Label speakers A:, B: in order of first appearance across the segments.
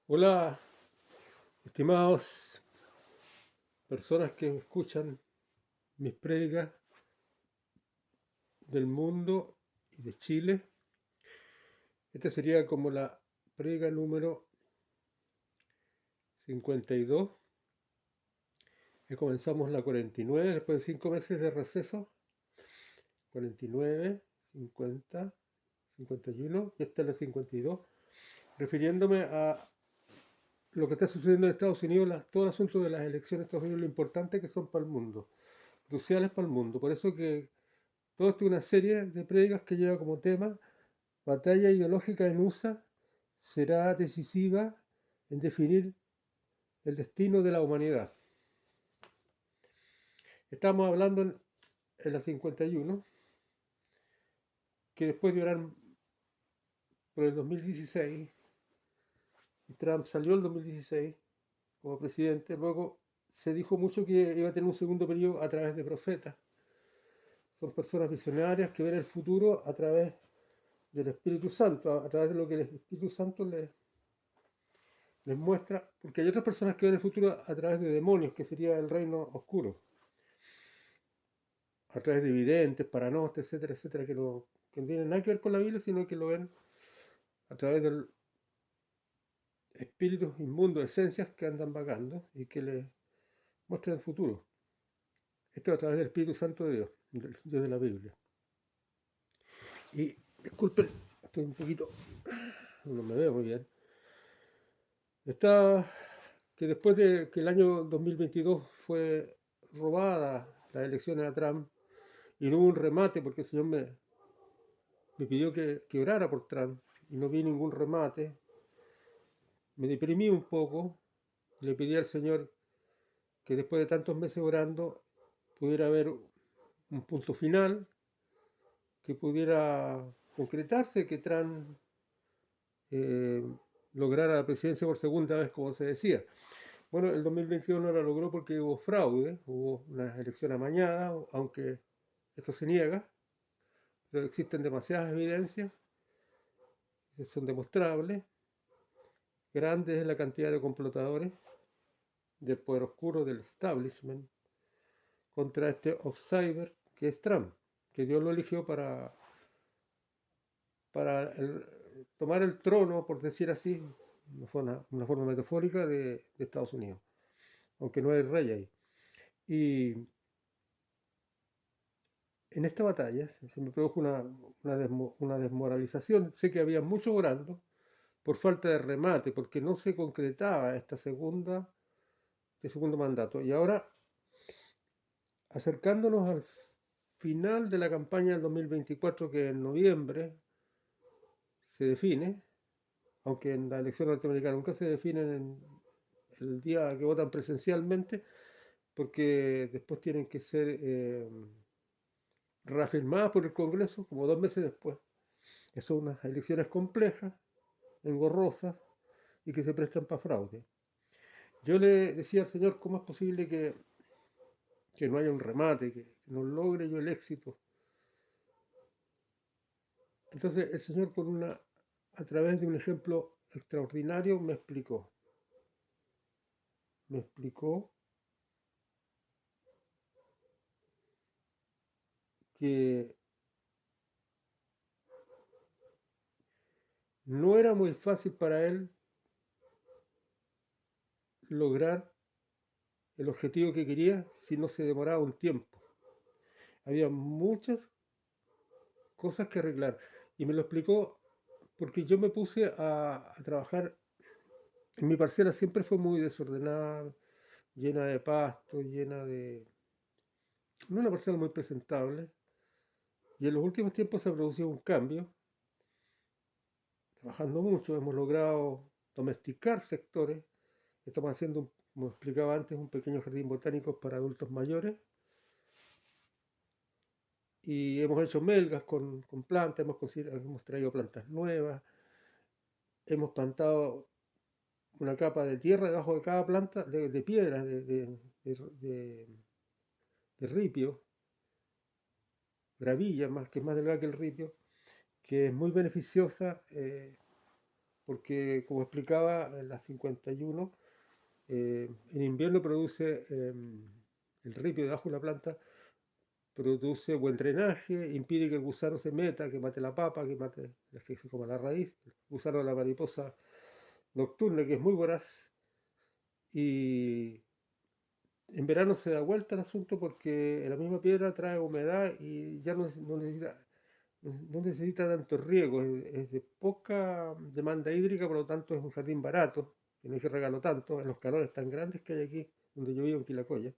A: Hola, estimados personas que escuchan mis prédicas del mundo y de Chile. Esta sería como la prédica número 52. Comenzamos la 49 después de 5 meses de receso. 49, 50, 51 y esta es la 52, refiriéndome a lo que está sucediendo en Estados Unidos, todo el asunto de las elecciones de Estados Unidos, lo importante que son para el mundo, cruciales para el mundo. Por eso que todo esto es una serie de prédicas que lleva como tema: batalla ideológica en USA será decisiva en definir el destino de la humanidad. Estamos hablando en la 51, que después de orar por el 2016, Trump salió el 2016 como presidente. Luego se dijo mucho que iba a tener un segundo periodo a través de profetas. Son personas visionarias que ven el futuro a través del Espíritu Santo, a través de lo que el Espíritu Santo les muestra, porque hay otras personas que ven el futuro a través de demonios, que sería el reino oscuro, a través de videntes, paranostes, etcétera, etcétera, que no tienen nada que ver con la Biblia, sino que lo ven a través de espíritus inmundos, esencias que andan vagando y que les muestran el futuro. Esto a través del Espíritu Santo de Dios, del Dios de la Biblia. Y disculpen, estoy un poquito, no me veo muy bien. Está que después de que el año 2022 fue robada las elecciones a Trump y no hubo un remate, porque el Señor me pidió que orara por Trump y no vi ningún remate, me deprimí un poco. Le pedí al Señor que después de tantos meses orando pudiera haber un punto final, que pudiera concretarse, que Trump eh, lograra la presidencia por segunda vez, como se decía. Bueno, el 2022 no la logró porque hubo fraude, hubo una elección amañada, aunque esto se niega, pero existen demasiadas evidencias, son demostrables. Grande es la cantidad de complotadores del poder oscuro, del establishment, contra este outsider que es Trump, que Dios lo eligió para tomar el trono, por decir así, una forma metafórica de Estados Unidos, aunque no hay rey ahí. Y en esta batalla se me produjo una desmoralización. Sé que había muchos orando por falta de remate, porque no se concretaba este segundo mandato. Y ahora, acercándonos al final de la campaña del 2024, que en noviembre se define, aunque en la elección norteamericana nunca se definen en el día que votan presencialmente, porque después tienen que ser reafirmadas por el Congreso como 2 meses después. Son unas elecciones complejas, engorrosas y que se prestan para fraude. Yo le decía al Señor, ¿cómo es posible que no haya un remate, que no logre yo el éxito? Entonces el Señor, a través de un ejemplo extraordinario, me explicó que no era muy fácil para él lograr el objetivo que quería si no se demoraba un tiempo. Había muchas cosas que arreglar. Y me lo explicó porque yo me puse a trabajar. En mi parcela siempre fue muy desordenada, llena de pasto, llena de... No una parcela muy presentable. Y en los últimos tiempos se ha producido un cambio. Trabajando mucho, hemos logrado domesticar sectores. Estamos haciendo, como explicaba antes, un pequeño jardín botánico para adultos mayores. Y hemos hecho melgas con plantas, hemos traído plantas nuevas, hemos plantado una capa de tierra debajo de cada planta, de piedras, de ripio, gravilla, más que es más delgada que el ripio, que es muy beneficiosa porque como explicaba en la 51, en invierno produce el ripio debajo de la planta, produce buen drenaje, impide que el gusano se meta, que mate la papa, que se coma la raíz, el gusano de la mariposa nocturna, que es muy voraz, y en verano se da vuelta el asunto porque la misma piedra trae humedad y ya no necesita tanto riego, es de poca demanda hídrica, por lo tanto es un jardín barato, que no hay que regarlo tanto, en los calores tan grandes que hay aquí, donde yo vivo en Quilacoya.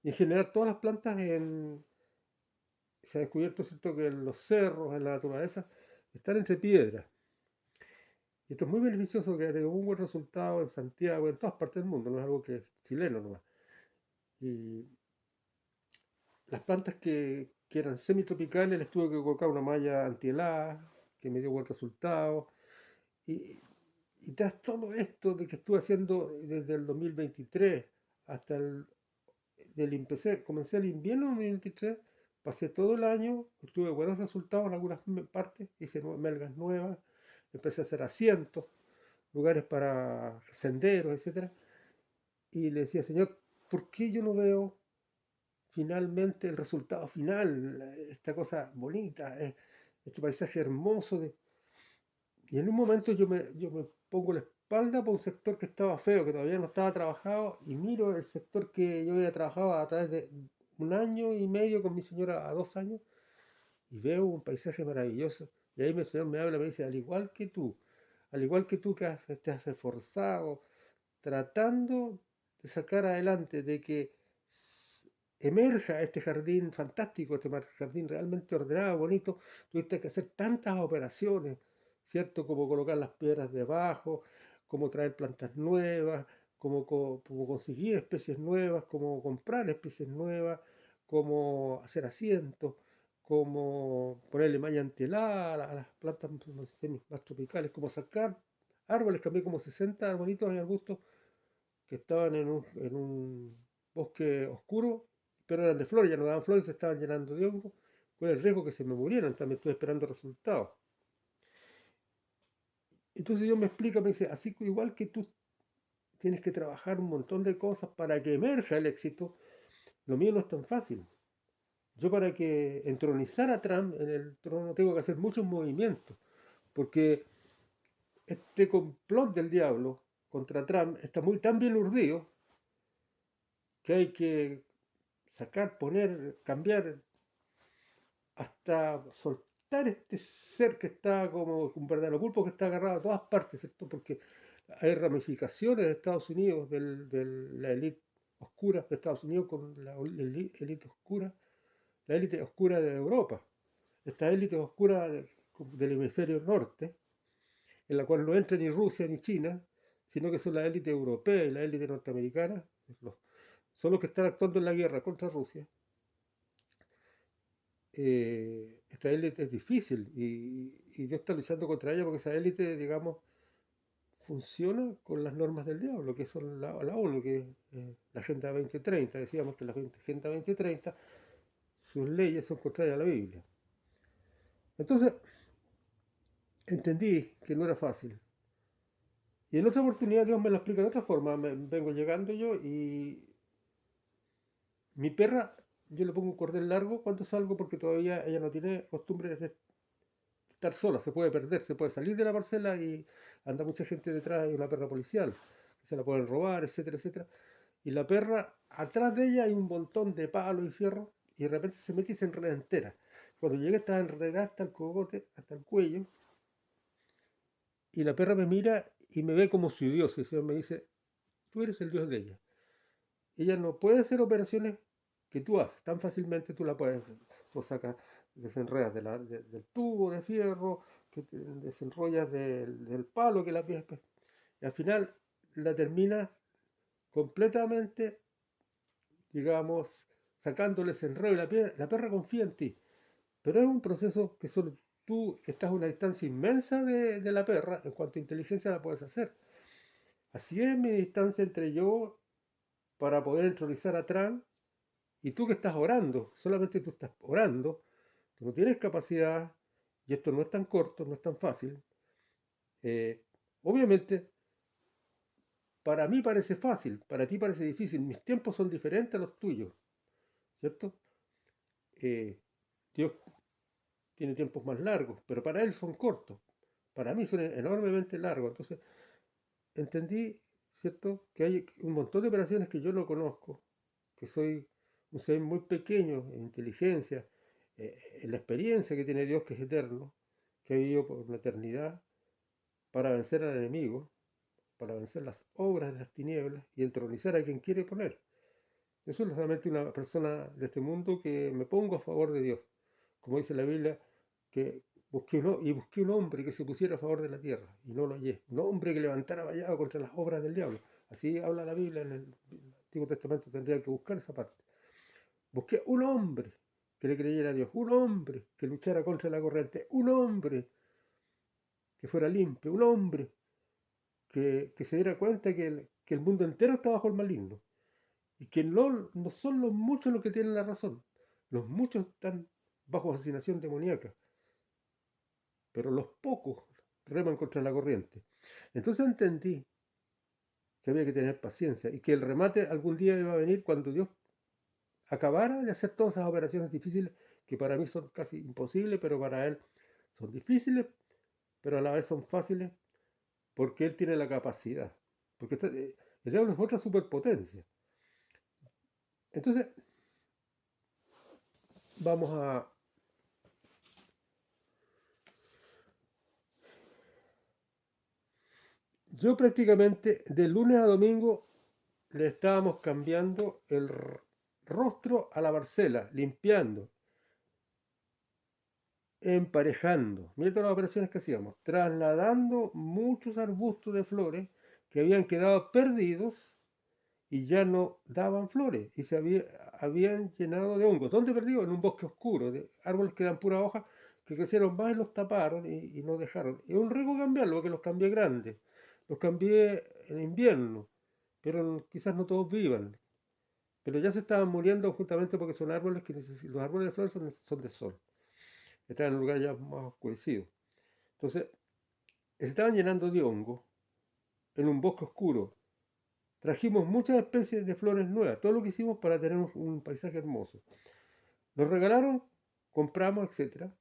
A: Y en general todas las plantas se ha descubierto, ¿cierto?, que en los cerros, en la naturaleza, están entre piedras. Y esto es muy beneficioso, que ha tenido un buen resultado en Santiago, en todas partes del mundo, no es algo que es chileno nomás. Y las plantas que eran semitropicales les tuve que colocar una malla antihelada, que me dio buen resultado. Y, y tras todo esto de que estuve haciendo desde el 2023 hasta comencé el invierno del 2023, pasé todo el año, tuve buenos resultados en algunas partes, hice melgas nuevas, empecé a hacer asientos, lugares para senderos, etcétera. Y le decía, Señor, ¿por qué yo no veo finalmente el resultado final, esta cosa bonita, este paisaje hermoso? Y en un momento yo me pongo la espalda por un sector que estaba feo, que todavía no estaba trabajado, y miro el sector que yo había trabajado a través de 1 año y medio con mi señora, a 2 años, y veo un paisaje maravilloso. Y ahí mi señor me habla, me dice, al igual que tú te has esforzado tratando de sacar adelante, de que emerja este jardín fantástico, este jardín realmente ordenado, bonito, tuviste que hacer tantas operaciones, ¿cierto? Como colocar las piedras debajo, como traer plantas nuevas, como conseguir especies nuevas, como comprar especies nuevas, como hacer asientos, como ponerle malla antihelada a las plantas más tropicales, como sacar árboles, cambié como 60 arbolitos y arbustos que estaban en un bosque oscuro, pero eran de flores, ya no daban flores, se estaban llenando de hongo, con el riesgo que se me murieran. También estuve esperando resultados. Entonces Dios me explica, me dice, así que igual que tú tienes que trabajar un montón de cosas para que emerja el éxito, lo mío no es tan fácil. Yo, para que entronizar a Trump en el trono, tengo que hacer muchos movimientos, porque este complot del diablo contra Trump está tan bien urdido que hay que sacar, poner, cambiar, hasta soltar este ser que está como un verdadero pulpo, que está agarrado a todas partes, ¿cierto? Porque hay ramificaciones de Estados Unidos, de la élite oscura de Estados Unidos con la élite oscura de Europa. Esta élite oscura del hemisferio norte, en la cual no entra ni Rusia ni China, sino que son la élite europea y la élite norteamericana, son los que están actuando en la guerra contra Rusia. Esta élite es difícil y Dios está luchando contra ella, porque esa élite, digamos, funciona con las normas del diablo, que son la ONU, que es la Agenda 2030. Decíamos que la Agenda 2030, sus leyes son contrarias a la Biblia. Entonces entendí que no era fácil. Y en otra oportunidad Dios me lo explica de otra forma. Vengo llegando yo y mi perra, yo le pongo un cordel largo cuando salgo, porque todavía ella no tiene costumbre de estar sola, se puede perder, se puede salir de la parcela y anda mucha gente detrás, hay una perra policial, se la pueden robar, etcétera, etcétera. Y la perra, atrás de ella hay un montón de palos y fierro, y de repente se mete y se enreda entera. Cuando llega está enredada hasta el cogote, hasta el cuello, y la perra me mira y me ve como su Dios, y el Señor me dice, tú eres el Dios de ella. Ella no puede hacer operaciones que tú haces tan fácilmente. Tú la puedes hacer. Tú sacas, desenredas del tubo de fierro, que te desenrollas del palo que la pieza, y al final la terminas completamente, digamos, sacándole ese enredo, y la perra confía en ti. Pero es un proceso que solo tú, que estás a una distancia inmensa de la perra, en cuanto a inteligencia, la puedes hacer. Así es mi distancia entre yo para poder entronizar a Trump y tú, que estás orando. Solamente tú estás orando, tú no tienes capacidad, y esto no es tan corto, no es tan fácil. Obviamente, para mí parece fácil, para ti parece difícil. Mis tiempos son diferentes a los tuyos, ¿cierto? Eh, Dios tiene tiempos más largos, pero para Él son cortos. Para mí son enormemente largos. Entonces, entendí, ¿cierto?, que hay un montón de operaciones que yo no conozco, que soy un ser muy pequeño en inteligencia, en la experiencia que tiene Dios, que es eterno, que ha vivido por una eternidad, para vencer al enemigo, para vencer las obras de las tinieblas y entronizar a quien quiere poner. Yo soy solamente una persona de este mundo que me pongo a favor de Dios. Como dice la Biblia, que busqué un hombre que se pusiera a favor de la tierra, y no lo hallé. Un hombre que levantara vallado contra las obras del diablo. Así habla la Biblia en el Antiguo Testamento, tendría que buscar esa parte. Busqué un hombre que le creyera a Dios, un hombre que luchara contra la corriente, un hombre que fuera limpio, un hombre que se diera cuenta que el mundo entero está bajo el maligno y que no son los muchos los que tienen la razón. Los muchos están bajo fascinación demoníaca, pero los pocos reman contra la corriente. Entonces entendí que había que tener paciencia y que el remate algún día iba a venir cuando Dios acabara de hacer todas esas operaciones difíciles que para mí son casi imposibles, pero para Él son difíciles, pero a la vez son fáciles porque Él tiene la capacidad. Porque el diablo es otra superpotencia. Entonces, vamos a... Yo prácticamente de lunes a domingo le estábamos cambiando el rostro a la parcela, limpiando, emparejando. Mira todas las operaciones que hacíamos, trasladando muchos arbustos de flores que habían quedado perdidos y ya no daban flores y habían llenado de hongos. ¿Dónde perdido? En un bosque oscuro, de árboles que dan pura hoja, que crecieron más y los taparon y no dejaron. Es un riesgo cambiarlo, porque los cambié grandes. Los cambié en invierno, pero quizás no todos vivan. Pero ya se estaban muriendo justamente porque son árboles que necesitan. Los árboles de flores son de sol. Están en un lugar ya más oscurecido. Entonces, se estaban llenando de hongo en un bosque oscuro. Trajimos muchas especies de flores nuevas, todo lo que hicimos para tener un paisaje hermoso. Nos regalaron, compramos, etc.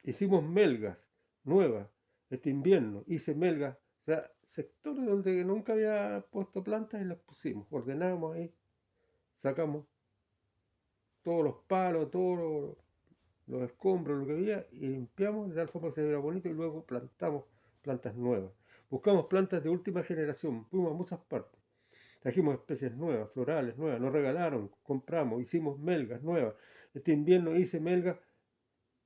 A: Hicimos melgas nuevas este invierno. Hice melgas, o sea, sectores donde nunca había puesto plantas y las pusimos. Ordenamos ahí, sacamos todos los palos, todos los escombros, lo que había, y limpiamos de tal forma que se viera bonito y luego plantamos plantas nuevas. Buscamos plantas de última generación, fuimos a muchas partes. Trajimos especies nuevas, florales nuevas, nos regalaron, compramos, hicimos melgas nuevas. Este invierno hice melgas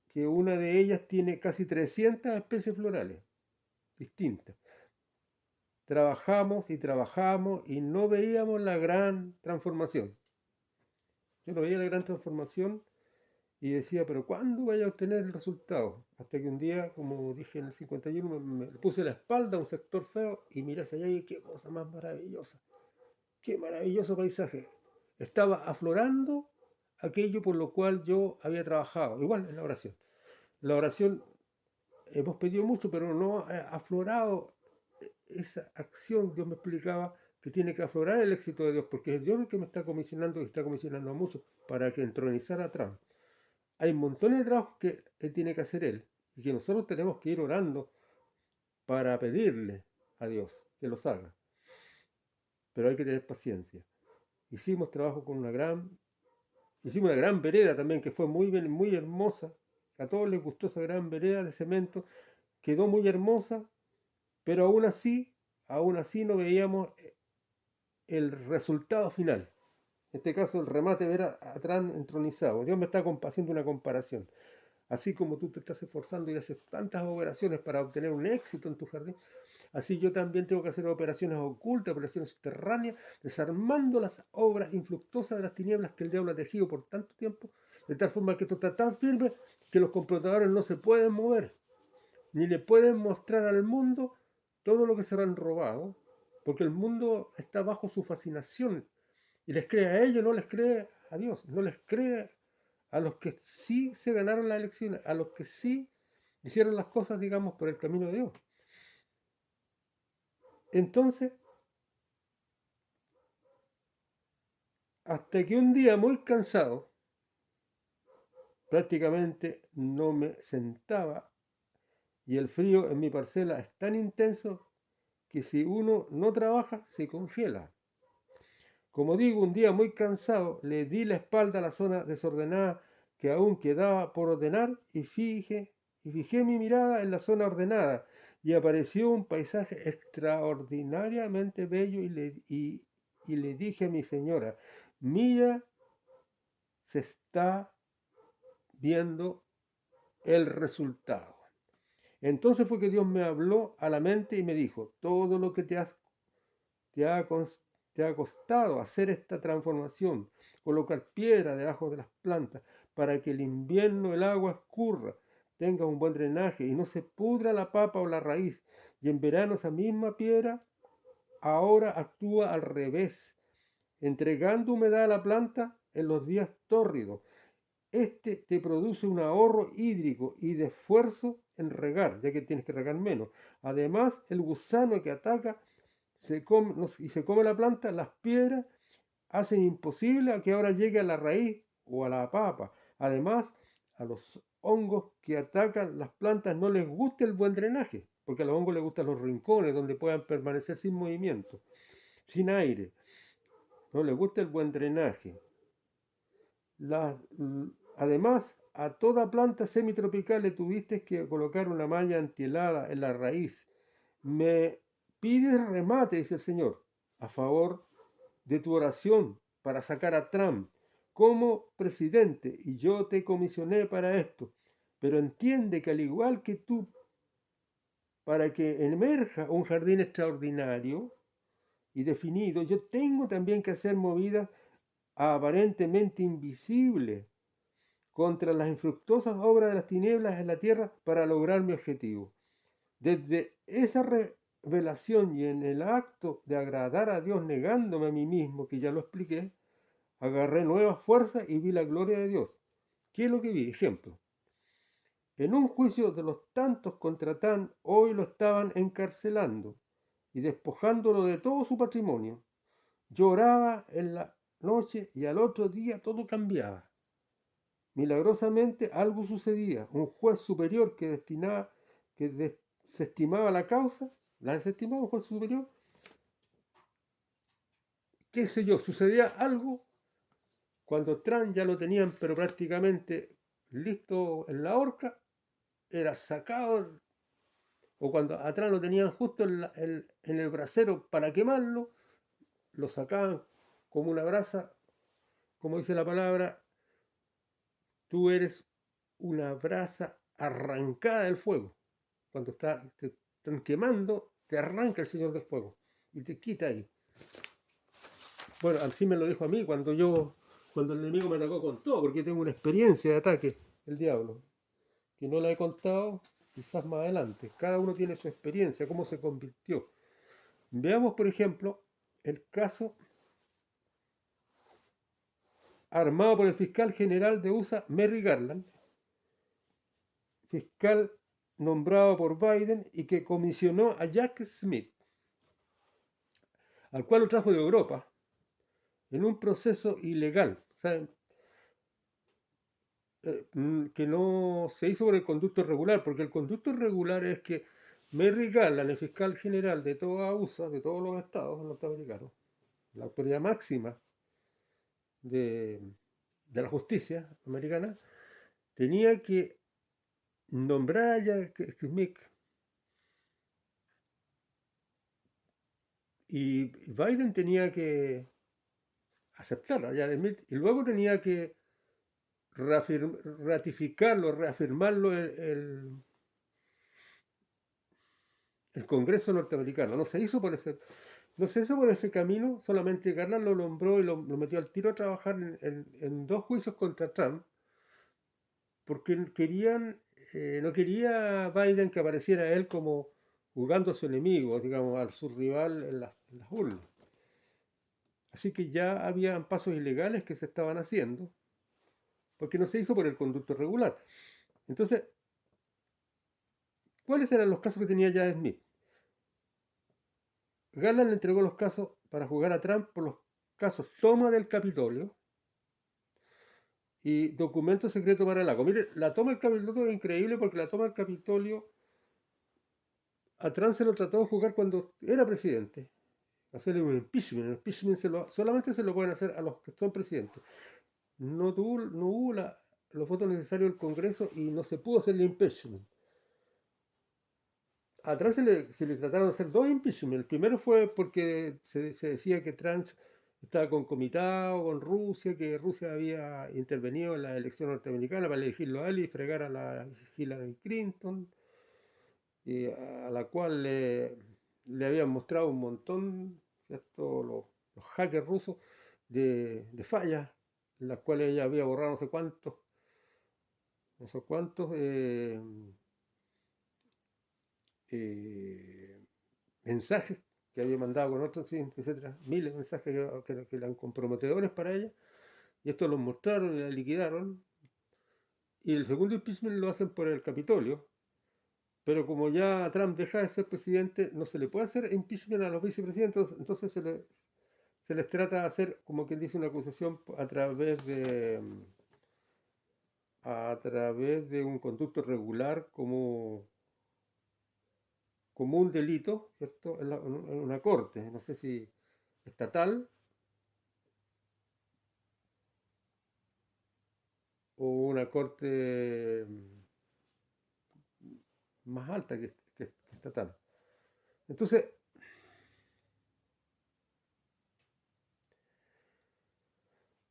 A: que una de ellas tiene casi 300 especies florales distintas. Trabajamos y trabajamos y no veíamos la gran transformación. Yo no veía la gran transformación y decía, pero ¿cuándo vaya a obtener el resultado? Hasta que un día, como dije en el 51, me puse la espalda a un sector feo y miré hacia allá y qué cosa más maravillosa. Qué maravilloso paisaje. Estaba aflorando aquello por lo cual yo había trabajado. Igual en la oración. La oración hemos pedido mucho, pero no ha aflorado esa acción. Dios me explicaba que tiene que aflorar el éxito de Dios, porque es Dios el que me está comisionando y está comisionando a muchos para que entronizara a Trump. Hay montones de trabajos que tiene que hacer Él y que nosotros tenemos que ir orando para pedirle a Dios que los haga. Pero hay que tener paciencia. Hicimos trabajo con hicimos una gran vereda también que fue muy hermosa. A todos les gustó esa gran vereda de cemento. Quedó muy hermosa, pero aún así no veíamos el resultado final. En este caso, el remate ver atrás entronizado. Dios me está haciendo una comparación. Así como tú te estás esforzando y haces tantas operaciones para obtener un éxito en tu jardín, así yo también tengo que hacer operaciones ocultas, operaciones subterráneas, desarmando las obras infructuosas de las tinieblas que el diablo ha tejido por tanto tiempo, de tal forma que esto está tan firme que los computadores no se pueden mover, ni le pueden mostrar al mundo todo lo que se han robado, porque el mundo está bajo su fascinación y les cree a ellos, no les cree a Dios, no les cree a los que sí se ganaron las elecciones, a los que sí hicieron las cosas, digamos, por el camino de Dios. Entonces, hasta que un día muy cansado, prácticamente no me sentaba y el frío en mi parcela es tan intenso que si uno no trabaja se congela. Como digo, un día muy cansado le di la espalda a la zona desordenada que aún quedaba por ordenar y fijé mi mirada en la zona ordenada y apareció un paisaje extraordinariamente bello y le dije a mi señora, mira, se está viendo el resultado. Entonces fue que Dios me habló a la mente y me dijo, todo lo que te ha, te ha costado hacer esta transformación, colocar piedra debajo de las plantas para que el invierno el agua escurra, tenga un buen drenaje y no se pudra la papa o la raíz, y en verano esa misma piedra ahora actúa al revés, entregando humedad a la planta en los días tórridos. Este te produce un ahorro hídrico y de esfuerzo en regar, ya que tienes que regar menos. Además, el gusano que ataca y se come la planta, las piedras hacen imposible a que ahora llegue a la raíz o a la papa. Además, a los hongos que atacan las plantas no les gusta el buen drenaje, porque a los hongos les gustan los rincones donde puedan permanecer sin movimiento, sin aire. No les gusta el buen drenaje. Las, Además, a toda planta semitropical le tuviste que colocar una malla antihelada en la raíz. Me pides remate, dice el Señor, a favor de tu oración para sacar a Trump como presidente, y yo te comisioné para esto. Pero entiende que al igual que tú, para que emerja un jardín extraordinario y definido, yo tengo también que hacer movidas aparentemente invisibles contra las infructuosas obras de las tinieblas en la tierra para lograr mi objetivo. Desde esa revelación y en el acto de agradar a Dios negándome a mí mismo, que ya lo expliqué, agarré nuevas fuerzas y vi la gloria de Dios. ¿Qué es lo que vi? Ejemplo. En un juicio de los tantos contra Tan, hoy lo estaban encarcelando y despojándolo de todo su patrimonio. Lloraba en la noche y al otro día todo cambiaba. Milagrosamente algo sucedía. Un juez superior que desestimaba la causa, la desestimaba un juez superior, qué sé yo, sucedía algo cuando Trump ya lo tenían pero prácticamente listo en la horca, era sacado, o cuando a Trump lo tenían justo en el brasero para quemarlo, lo sacaban como una brasa, como dice la palabra, tú eres una brasa arrancada del fuego. Cuando te están quemando, te arranca el Señor del fuego y te quita ahí. Bueno, así me lo dijo a mí cuando el enemigo me atacó con todo, porque tengo una experiencia de ataque, el diablo, que no la he contado quizás más adelante. Cada uno tiene su experiencia, cómo se convirtió. Veamos, por ejemplo, el caso armado por el fiscal general de USA, Merrick Garland, fiscal nombrado por Biden y que comisionó a Jack Smith, al cual lo trajo de Europa, en un proceso ilegal. O sea, que no se hizo por el conducto regular, porque el conducto regular es que Merrick Garland, el fiscal general de toda USA, de todos los estados norteamericanos, la autoridad máxima de, de la justicia americana, tenía que nombrar a Jack Smith y Biden tenía que aceptarlo a Jack Smith y luego tenía que ratificarlo, reafirmarlo el Congreso norteamericano. No se hizo por ese camino, solamente Garland lo nombró y lo metió al tiro a trabajar en dos juicios contra Trump, porque no quería Biden que apareciera él como jugando a su enemigo, digamos, a su rival en las urnas. Así que ya habían pasos ilegales que se estaban haciendo, porque no se hizo por el conducto regular. Entonces, ¿cuáles eran los casos que tenía ya Smith? Garland le entregó los casos para jugar a Trump por los casos toma del Capitolio y documento secreto para el lago. Mire, la toma del Capitolio es increíble porque la toma del Capitolio a Trump se lo trató de jugar cuando era presidente. Hacerle un impeachment. El impeachment solamente se lo pueden hacer a los que son presidentes. No hubo los votos necesarios del Congreso y no se pudo hacer el impeachment. A Trump se le trataron de hacer dos impeachment. El primero fue porque se decía que Trump estaba concomitado con Rusia, que Rusia había intervenido en la elección norteamericana para elegirlo a él y fregar a la Hillary Clinton, a la cual le habían mostrado un montón, ¿cierto? Los hackers rusos de fallas, en las cuales ella había borrado no sé cuántos eh, mensajes que había mandado con otros, etcétera, miles de mensajes que eran comprometedores para ella, y esto los mostraron y la liquidaron. Y el segundo impeachment lo hacen por el Capitolio, pero como ya Trump deja de ser presidente, no se le puede hacer impeachment a los vicepresidentes, entonces se les trata de hacer, como quien dice, una acusación a través de un conducto regular como un delito, ¿cierto? En una corte, no sé si estatal o una corte más alta que estatal. Entonces,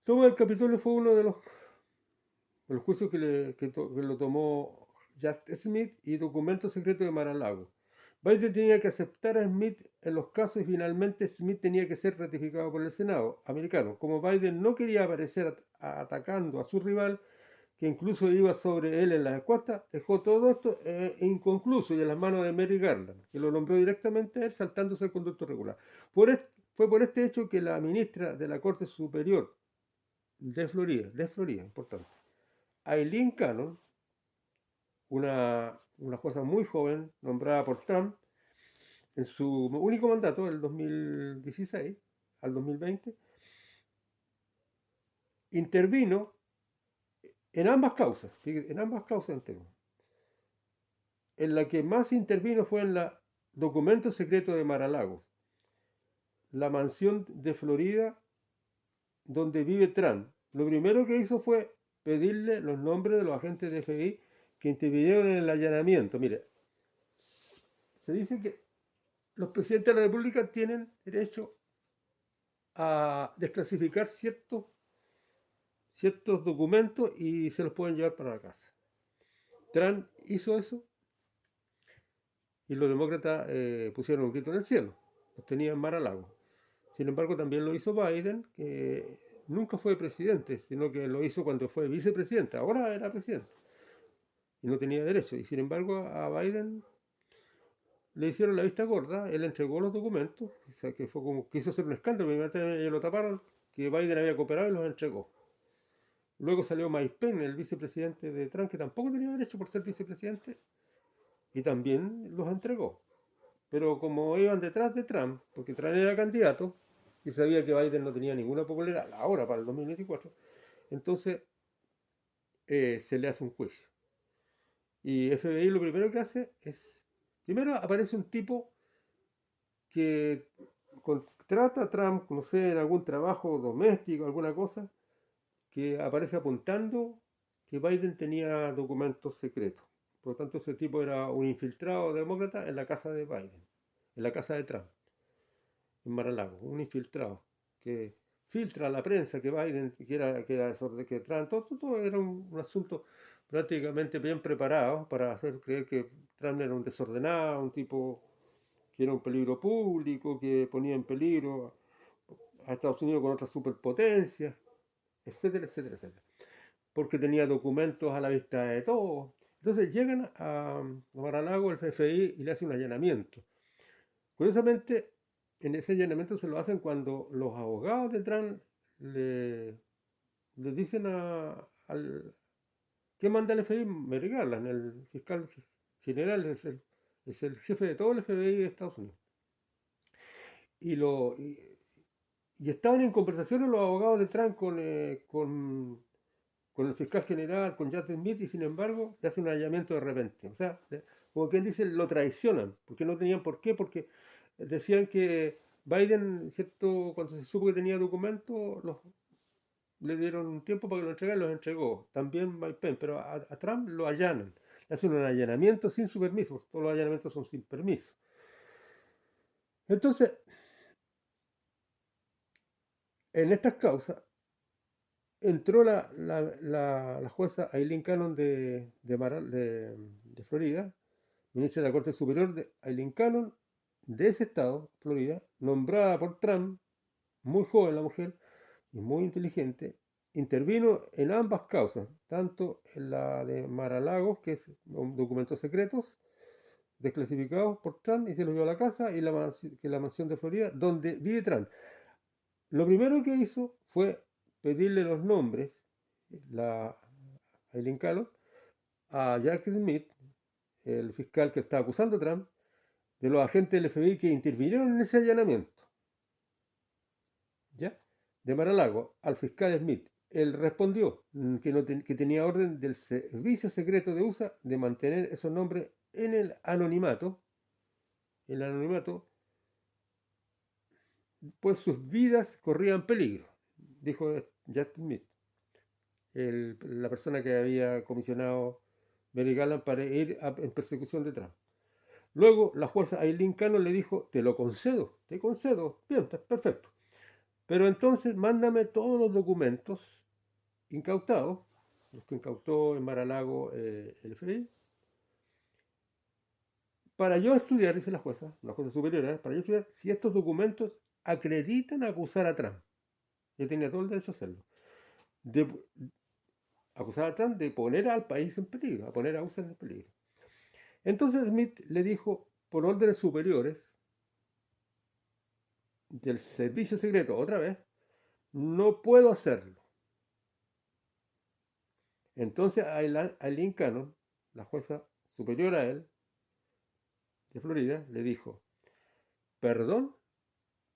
A: toma el Capitolio fue uno de los juicios que lo tomó Jack Smith y documentos secretos de Mar-a-Lago. Biden tenía que aceptar a Smith en los casos y finalmente Smith tenía que ser ratificado por el Senado americano. Como Biden no quería aparecer atacando a su rival, que incluso iba sobre él en las encuestas, dejó todo esto inconcluso y en las manos de Merrick Garland, que lo nombró directamente a él saltándose el conducto regular. Fue por este hecho que la ministra de la Corte Superior de Florida, importante, Aileen Cannon, una cosa muy joven, nombrada por Trump, en su único mandato, del 2016 al 2020, intervino en ambas causas intervino. En la que más intervino fue en la documento secreto de Mar-a-Lago, la mansión de Florida donde vive Trump. Lo primero que hizo fue pedirle los nombres de los agentes de FBI que intervinieron en el allanamiento. Mire, se dice que los presidentes de la República tienen derecho a desclasificar ciertos documentos y se los pueden llevar para la casa. Trump hizo eso y los demócratas pusieron un grito en el cielo. Los tenían en Mar-a-Lago. Sin embargo, también lo hizo Biden, que nunca fue presidente, sino que lo hizo cuando fue vicepresidente. Ahora era presidente y no tenía derecho. Y sin embargo, a Biden le hicieron la vista gorda, él entregó los documentos, o sea, que fue como quiso hacer un escándalo, inmediatamente lo taparon, que Biden había cooperado y los entregó. Luego salió Mike Pence, el vicepresidente de Trump, que tampoco tenía derecho por ser vicepresidente, y también los entregó. Pero como iban detrás de Trump, porque Trump era candidato, y sabía que Biden no tenía ninguna popularidad ahora para el 2024, entonces se le hace un juicio. Y FBI lo primero que hace es, primero aparece un tipo que contrata a Trump, no sé, en algún trabajo doméstico, alguna cosa, que aparece apuntando que Biden tenía documentos secretos. Por lo tanto, ese tipo era un infiltrado demócrata en la casa de Biden, en la casa de Trump, en Mar-a-Lago, un infiltrado que filtra a la prensa que Biden, que Trump, todo era un asunto prácticamente bien preparado para hacer creer que Trump era un desordenado, un tipo que era un peligro público, que ponía en peligro a Estados Unidos con otras superpotencias, etcétera, etcétera, etcétera. Porque tenía documentos a la vista de todos. Entonces llegan a Mar-a-Lago el FBI y le hacen un allanamiento. Curiosamente, en ese allanamiento se lo hacen cuando los abogados de Trump le dicen al... ¿Qué manda el FBI? Merrick Garland, el fiscal general, es el jefe de todo el FBI de Estados Unidos. y, lo, y estaban en conversaciones los abogados de Trump con el fiscal general, con Jack Smith, y sin embargo le hacen un allanamiento de repente. O sea, como quien dice, lo traicionan, porque no tenían por qué, porque decían que Biden, ¿cierto? Cuando se supo que tenía documentos, le dieron un tiempo para que lo entregara y los entregó. También Mike Pence, pero a Trump lo allanan. Le hacen un allanamiento sin su permiso, porque todos los allanamientos son sin permiso. Entonces, en estas causas, entró la jueza Aileen Cannon de Florida, ministra de la Corte Superior de Aileen Cannon, de ese estado, Florida, nombrada por Trump, muy joven la mujer y muy inteligente, intervino en ambas causas, tanto en la de Mar-a-Lagos, que es documentos secretos desclasificados por Trump y se los llevó a la casa, y que es la mansión de Florida, donde vive Trump. Lo primero que hizo fue pedirle los nombres, la Aileen Cannon, a Jack Smith, el fiscal que estaba acusando a Trump, de los agentes del FBI que intervinieron en ese allanamiento, ¿ya? De Mar-a-Lago al fiscal Smith. Él respondió que tenía orden del Servicio Secreto de USA de mantener esos nombres en el anonimato, pues sus vidas corrían peligro, dijo Jack Smith, la persona que había comisionado Merrick Garland para ir en persecución de Trump. Luego la jueza Aileen Cannon le dijo, te concedo, bien, está perfecto. Pero entonces mándame todos los documentos incautados, los que incautó en Mar-a-Lago el FBI, para yo estudiar, dice la jueza superior, para yo estudiar si estos documentos acreditan acusar a Trump. Yo tenía todo el derecho a hacerlo. De acusar a Trump de poner al país en peligro, a poner a USA en peligro. Entonces Smith le dijo, por órdenes superiores del servicio secreto, otra vez, no puedo hacerlo. Entonces Aileen Cannon, la jueza superior a él, de Florida, le dijo, perdón,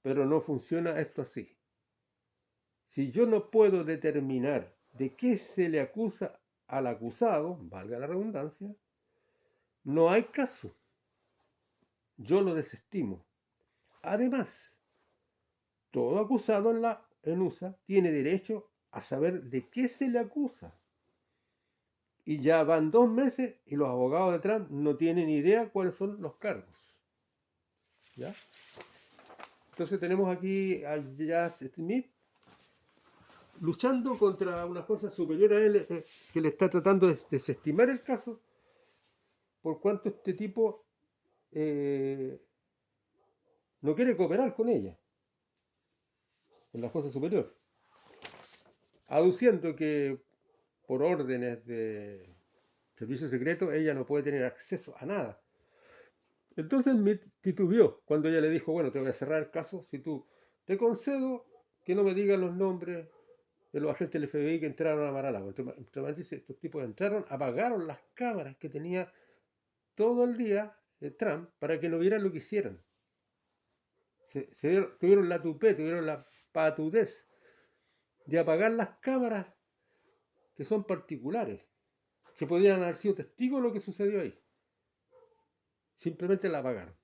A: pero no funciona esto así. Si yo no puedo determinar de qué se le acusa al acusado, valga la redundancia, no hay caso. Yo lo desestimo. Además, todo acusado en USA tiene derecho a saber de qué se le acusa. Y ya van 2 meses y los abogados de Trump no tienen idea cuáles son los cargos. ¿Ya? Entonces tenemos aquí a Jack Smith luchando contra una cosa superior a él, que le está tratando de desestimar el caso, por cuanto este tipo no quiere cooperar con ella, con la jueza superior, aduciendo que por órdenes de servicio secreto ella no puede tener acceso a nada. Entonces me titubeó cuando ella le dijo, bueno, te voy a cerrar el caso si tú te concedo que no me digas los nombres de los agentes del FBI que entraron a Mar-a-Lago. Entre estos tipos entraron, apagaron las cámaras que tenía todo el día Trump para que no vieran lo que hicieran. Tuvieron la tuvieron la patudez de apagar las cámaras que son particulares, que podrían haber sido testigos de lo que sucedió ahí. Simplemente la apagaron.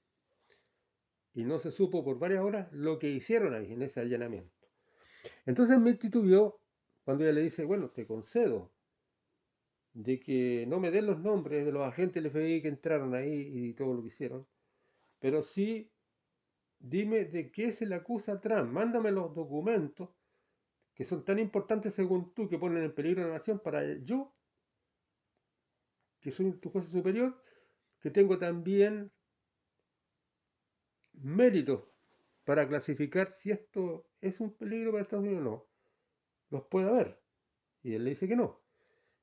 A: Y no se supo por varias horas lo que hicieron ahí en ese allanamiento. Entonces me titubeó cuando ella le dice, bueno, te concedo de que no me den los nombres de los agentes del FBI que entraron ahí y todo lo que hicieron, pero sí dime de qué se le acusa a Trump, mándame los documentos que son tan importantes según tú, que ponen en peligro a la nación, para yo, que soy tu juez superior, que tengo también méritos para clasificar si esto es un peligro para Estados Unidos o no, los puede haber. Y él le dice que no.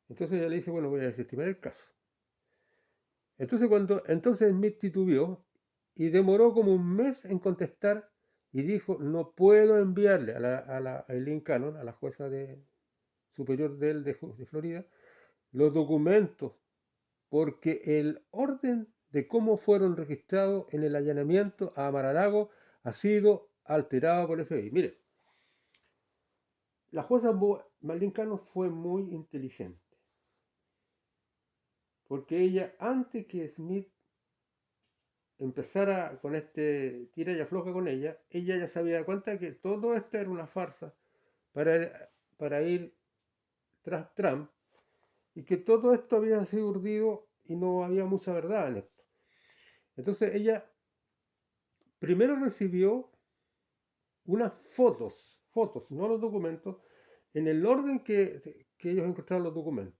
A: Entonces ella le dice, bueno, voy a desestimar el caso. Entonces Smith titubeó y demoró como un mes en contestar y dijo, no puedo enviarle a Aileen Cannon, a la jueza superior de él de Florida, los documentos, porque el orden de cómo fueron registrados en el allanamiento a Mar-a-Lago ha sido alterada por el FBI. Mire, la jueza Marlene Cano fue muy inteligente, porque ella, antes que Smith empezara con este tira y afloja con ella ya se había dado cuenta que todo esto era una farsa para ir tras Trump, y que todo esto había sido urdido y no había mucha verdad en esto. Entonces ella primero recibió unas fotos, no los documentos, en el orden que ellos encontraron los documentos,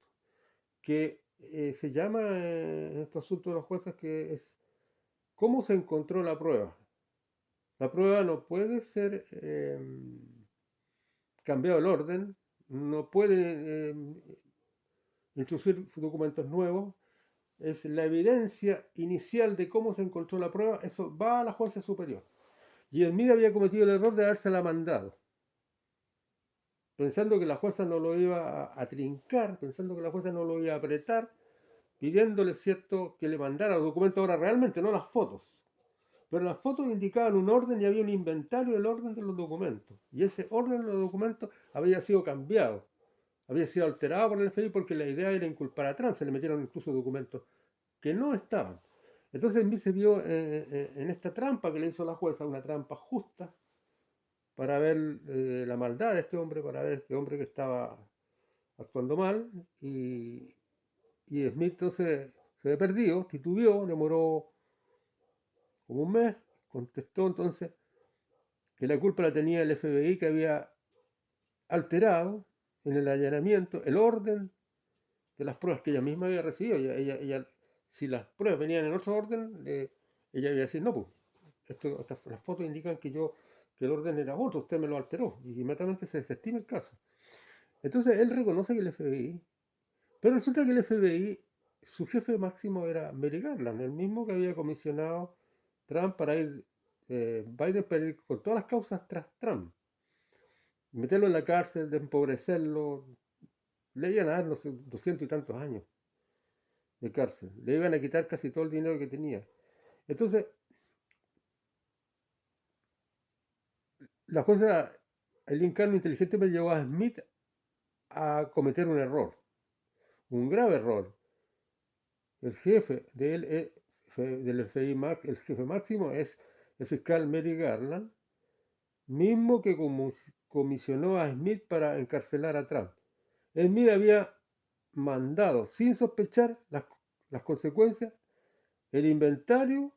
A: que se llama en estos asuntos de los jueces que es cómo se encontró la prueba. La prueba no puede ser cambiado el orden, no puede introducir documentos nuevos, es la evidencia inicial de cómo se encontró la prueba, eso va a la jueza superior. Y Smith había cometido el error de habérsela mandado, pensando que la jueza no lo iba a trincar, pensando que la jueza no lo iba a apretar, pidiéndole, cierto, que le mandara los documentos ahora realmente, no las fotos. Pero las fotos indicaban un orden y había un inventario del orden de los documentos. Y ese orden de los documentos había sido cambiado, había sido alterado por el FBI porque la idea era inculpar a Trump. Se le metieron incluso documentos que no estaban. Entonces Smith se vio en esta trampa que le hizo la jueza, una trampa justa, para ver la maldad de este hombre, para ver este hombre que estaba actuando mal. Y Smith entonces se había perdido, titubeó, demoró como un mes, contestó entonces que la culpa la tenía el FBI, que había alterado en el allanamiento el orden de las pruebas que ella misma había recibido. Si las pruebas venían en otro orden, ella iba a decir, no, pues, las fotos indican que el orden era otro, usted me lo alteró, y inmediatamente se desestima el caso. Entonces él reconoce que el FBI, pero resulta que el FBI, su jefe máximo era Merrick Garland, el mismo que había comisionado Trump para ir, Biden para ir con todas las causas tras Trump, meterlo en la cárcel, de empobrecerlo. Le iban a dar, no sé, 200 y tantos años de cárcel, le iban a quitar casi todo el dinero que tenía. Entonces, la jueza Eileen Cannon inteligentemente llevó a Smith a cometer un error, un grave error. El jefe del FBI, el jefe máximo, es el fiscal Merrick Garland, mismo que comisionó a Smith para encarcelar a Trump. Smith había mandado, sin sospechar las consecuencias, el inventario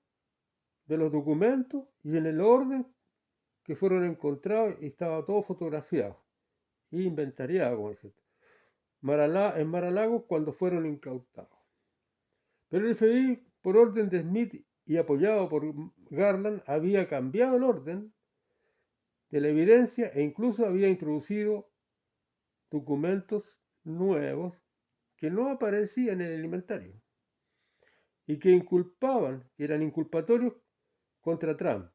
A: de los documentos y en el orden que fueron encontrados, y estaba todo fotografiado y inventariado, como dicen, en Mar-a-Lago cuando fueron incautados. Pero el FBI, por orden de Smith y apoyado por Garland, había cambiado el orden de la evidencia e incluso había introducido documentos nuevos que no aparecían en el inventario y que eran inculpatorios contra Trump.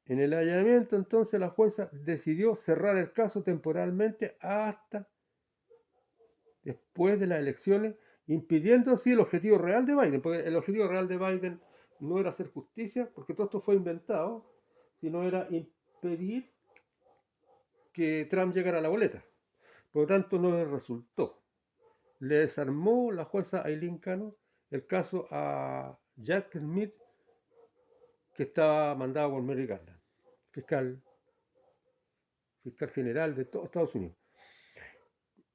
A: En el allanamiento, entonces, la jueza decidió cerrar el caso temporalmente hasta después de las elecciones, impidiendo así el objetivo real de Biden, porque el objetivo real de Biden no era hacer justicia, porque todo esto fue inventado, sino era impedir que Trump llegara a la boleta. Por lo tanto, no le resultó. Le desarmó la jueza Eileen Cannon el caso a Jack Smith, que estaba mandado por Merrick Garland, fiscal general de todos Estados Unidos,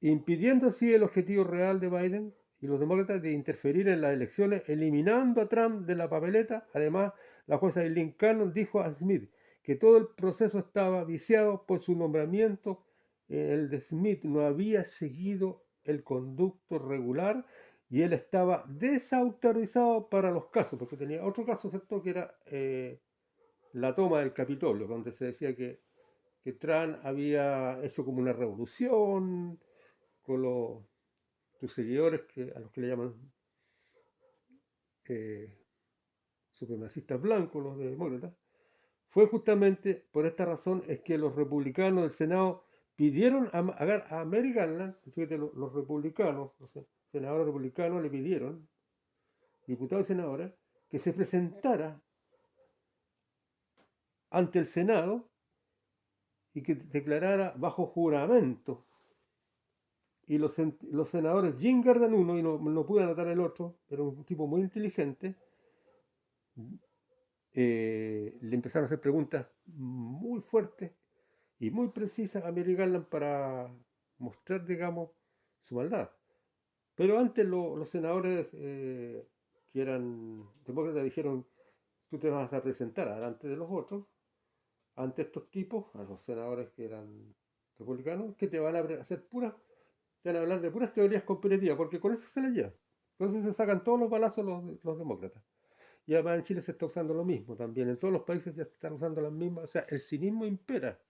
A: impidiendo así el objetivo real de Biden y los demócratas de interferir en las elecciones, eliminando a Trump de la papeleta. Además, la jueza Eileen Cannon dijo a Smith que todo el proceso estaba viciado por su nombramiento. El de Smith no había seguido el conducto regular y él estaba desautorizado para los casos, porque tenía otro caso, ¿cierto?, que era la toma del Capitolio, donde se decía que Trump había hecho como una revolución con sus seguidores, a los que le llaman supremacistas blancos, los demócratas. Fue justamente por esta razón es que los republicanos del Senado pidieron a Merrick Garland, fíjate, los republicanos, los senadores republicanos le pidieron, diputados y senadores, que se presentara ante el Senado y que declarara bajo juramento. Y los senadores, Jim Garden uno, y no pude anotar el otro, era un tipo muy inteligente, le empezaron a hacer preguntas muy fuertes y muy precisas a Merrick Garland para mostrar, digamos, su maldad. Pero antes los senadores que eran demócratas dijeron, tú te vas a presentar delante de los otros, ante estos tipos, a los senadores que eran republicanos, que te van a hacer puras, te van a hablar de puras teorías conspirativas, porque con eso se les lleva. Con eso se sacan todos los balazos los demócratas. Y además en Chile se está usando lo mismo también. En todos los países ya se están usando las mismas. O sea, el cinismo impera.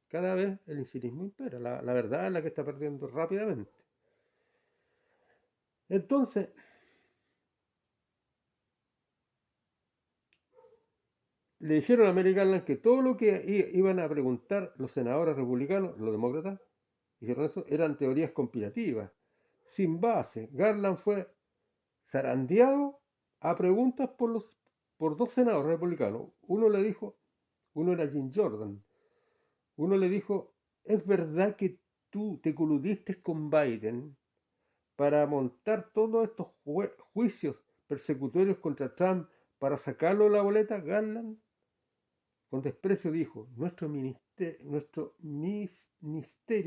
A: Cada vez el cinismo impera. La verdad es la que está perdiendo rápidamente. Entonces, le dijeron a Mary Garland que todo lo que iban a preguntar los senadores republicanos, los demócratas, dijeron eso, eran teorías conspirativas, sin base. Garland fue zarandeado a preguntas por dos senadores republicanos. Uno era Jim Jordan, uno le dijo, ¿es verdad que tú te coludiste con Biden para montar todos estos juicios persecutorios contra Trump para sacarlo de la boleta? Garland con desprecio dijo, nuestro ministerio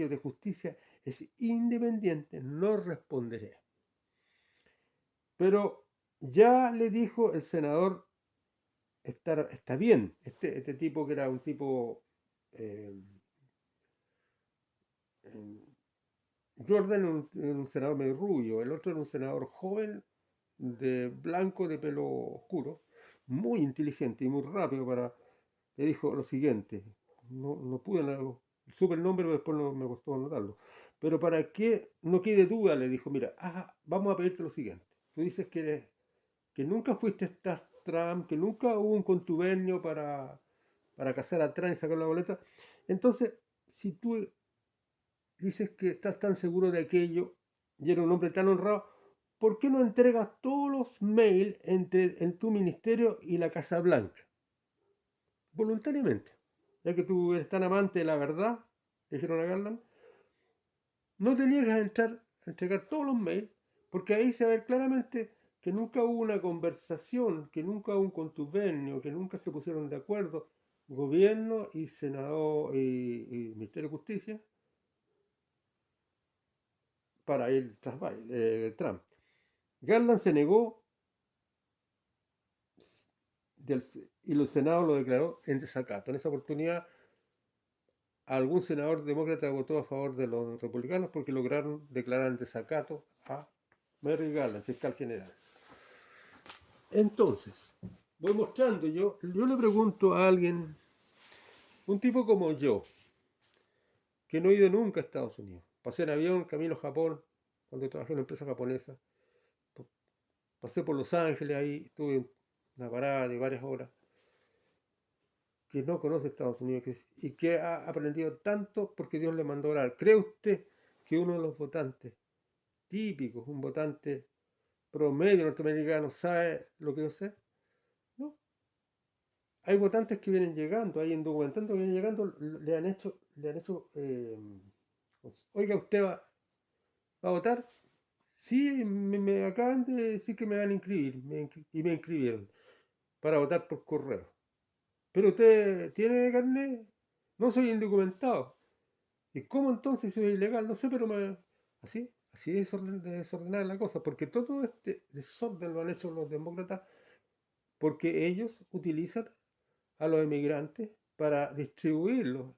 A: de justicia es independiente, no responderé. Pero ya le dijo el senador, está bien, este tipo que era un tipo, eh, Jordan era un senador medio rubio, el otro era un senador joven, de blanco, de pelo oscuro, muy inteligente y muy rápido le dijo lo siguiente, no pude, supe el nombre, pero después no me costó anotarlo. Pero para que no quede duda, le dijo, mira, vamos a pedirte lo siguiente. Tú dices que nunca fuiste Trump, que nunca hubo un contubernio para cazar a Trump y sacar la boleta. Entonces, si tú dices que estás tan seguro de aquello y eres un hombre tan honrado, ¿por qué no entregas todos los mails en tu ministerio y la Casa Blanca? Voluntariamente. Ya que tú eres tan amante de la verdad, le dijeron a Garland, no te niegas a entregar todos los mails, porque ahí se ve claramente que nunca hubo una conversación, que nunca hubo un contubernio, que nunca se pusieron de acuerdo gobierno y senador y Ministerio de Justicia para ir tras Trump. Garland se negó y el Senado lo declaró en desacato. En esa oportunidad, algún senador demócrata votó a favor de los republicanos porque lograron declarar en desacato a Merrick Garland, fiscal general. Entonces, voy mostrando, yo le pregunto a alguien, un tipo como yo, que no he ido nunca a Estados Unidos, pasé en avión, camino a Japón, cuando trabajé en una empresa japonesa, pasé por Los Ángeles, ahí estuve una parada de varias horas, que no conoce Estados Unidos y que ha aprendido tanto porque Dios le mandó a orar. ¿Cree usted que uno de los votantes típicos, un votante promedio norteamericano, sabe lo que yo sé? No. Hay votantes que vienen llegando, hay indocumentados que vienen llegando, oiga, ¿usted va a votar? Sí, me acaban de decir que me van a inscribir y me inscribieron para votar por correo. ¿Pero usted tiene carnet? No, soy indocumentado. ¿Y cómo entonces soy ilegal? No sé, pero así es desordenar la cosa, porque todo este desorden lo han hecho los demócratas porque ellos utilizan a los emigrantes para distribuirlos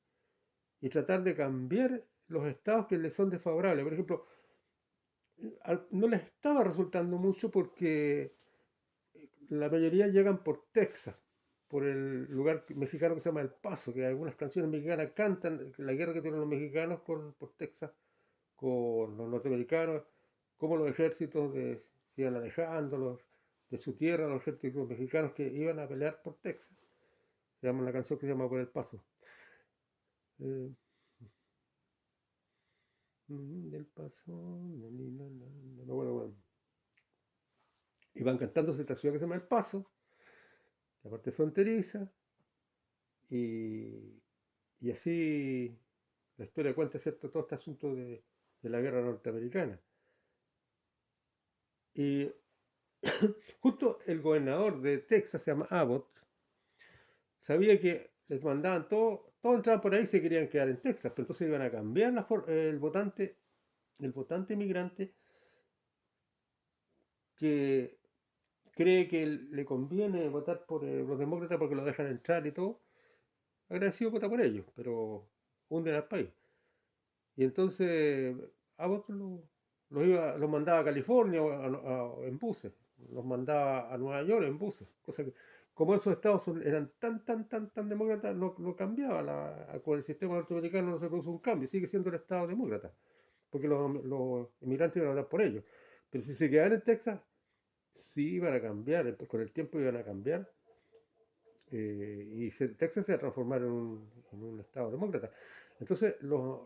A: y tratar de cambiar los estados que les son desfavorables. Por ejemplo, no les estaba resultando mucho porque la mayoría llegan por Texas, por el lugar mexicano que se llama El Paso, que algunas canciones mexicanas cantan la guerra que tienen los mexicanos por Texas con los norteamericanos, cómo los ejércitos se iban alejando de su tierra, los ejércitos mexicanos que iban a pelear por Texas. Se llama una canción que se llama Por el Paso. Eh, del Paso, bueno. Y van cantándose esta ciudad que se llama El Paso, la parte fronteriza, Y, y así la historia cuenta, ¿cierto?, todo este asunto de la guerra norteamericana. Y justo el gobernador de Texas, se llama Abbott, sabía que les mandaban todos entraban por ahí y se querían quedar en Texas, pero entonces iban a cambiar el votante inmigrante que cree que le conviene votar por los demócratas porque lo dejan entrar y todo, agradecido vota por ellos, pero hunden al país. Y entonces Abbott los mandaba a California en buses, los mandaba a Nueva York en buses, cosa que como esos estados eran tan demócratas, no cambiaba, con el sistema norteamericano no se produce un cambio, sigue siendo el estado demócrata, porque los inmigrantes iban a votar por ellos. Pero si se quedaban en Texas, sí iban a cambiar, con el tiempo iban a cambiar, y Texas se va a transformar en un estado demócrata. Entonces los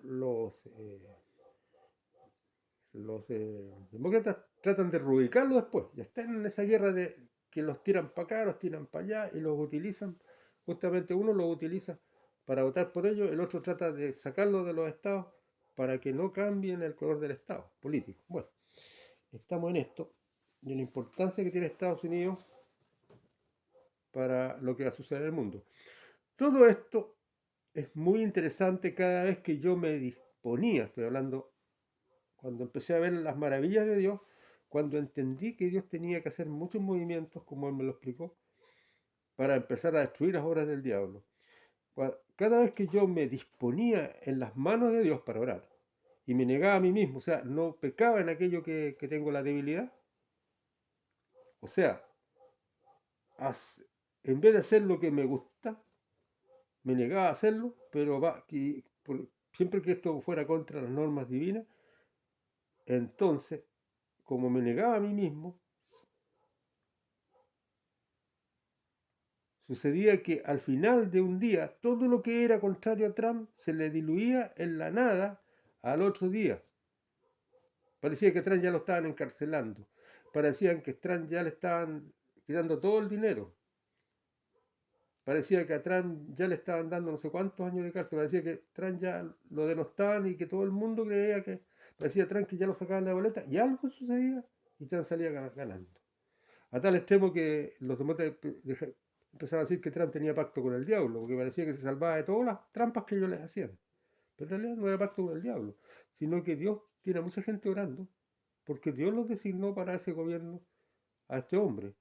A: demócratas tratan de reubicarlo después, ya están en esa guerra de que los tiran para acá, los tiran para allá y los utilizan, justamente uno los utiliza para votar por ellos, el otro trata de sacarlos de los estados para que no cambien el color del estado político. Bueno, estamos en esto, y la importancia que tiene Estados Unidos para lo que va a suceder en el mundo. Todo esto es muy interesante cada vez que yo me disponía, estoy hablando, cuando empecé a ver las maravillas de Dios, cuando entendí que Dios tenía que hacer muchos movimientos, como Él me lo explicó, para empezar a destruir las obras del diablo. Cada vez que yo me disponía en las manos de Dios para orar, y me negaba a mí mismo, o sea, no pecaba en aquello que tengo la debilidad, o sea, en vez de hacer lo que me gusta, me negaba a hacerlo, pero siempre que esto fuera contra las normas divinas, entonces, como me negaba a mí mismo, sucedía que al final de un día todo lo que era contrario a Trump se le diluía en la nada al otro día. Parecía que Trump ya lo estaban encarcelando. Parecía que Trump ya le estaban quitando todo el dinero. Parecía que a Trump ya le estaban dando no sé cuántos años de cárcel. Parecía que Trump ya lo denostaban y que todo el mundo creía que... Parecía Trump que ya lo sacaban de la boleta y algo sucedía y Trump salía ganando. A tal extremo que los demócratas empezaron a decir que Trump tenía pacto con el diablo, porque parecía que se salvaba de todas las trampas que ellos les hacían. Pero en realidad no era pacto con el diablo, sino que Dios tiene a mucha gente orando, porque Dios los designó para ese gobierno a este hombre,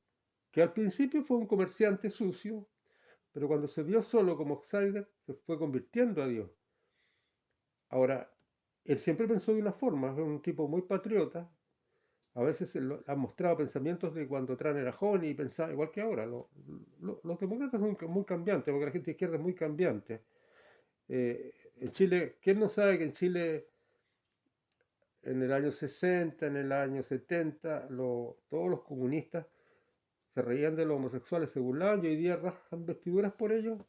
A: que al principio fue un comerciante sucio, pero cuando se vio solo como outsider, se fue convirtiendo a Dios. Ahora, él siempre pensó de una forma, es un tipo muy patriota. A veces han mostrado pensamientos de cuando Trump era joven y pensaba igual que ahora. Los demócratas son muy cambiantes, porque la gente de izquierda es muy cambiante. En Chile, ¿quién no sabe que en Chile en el año 60, en el año 70, todos los comunistas se reían de los homosexuales, se burlaban y hoy día rajan vestiduras por ellos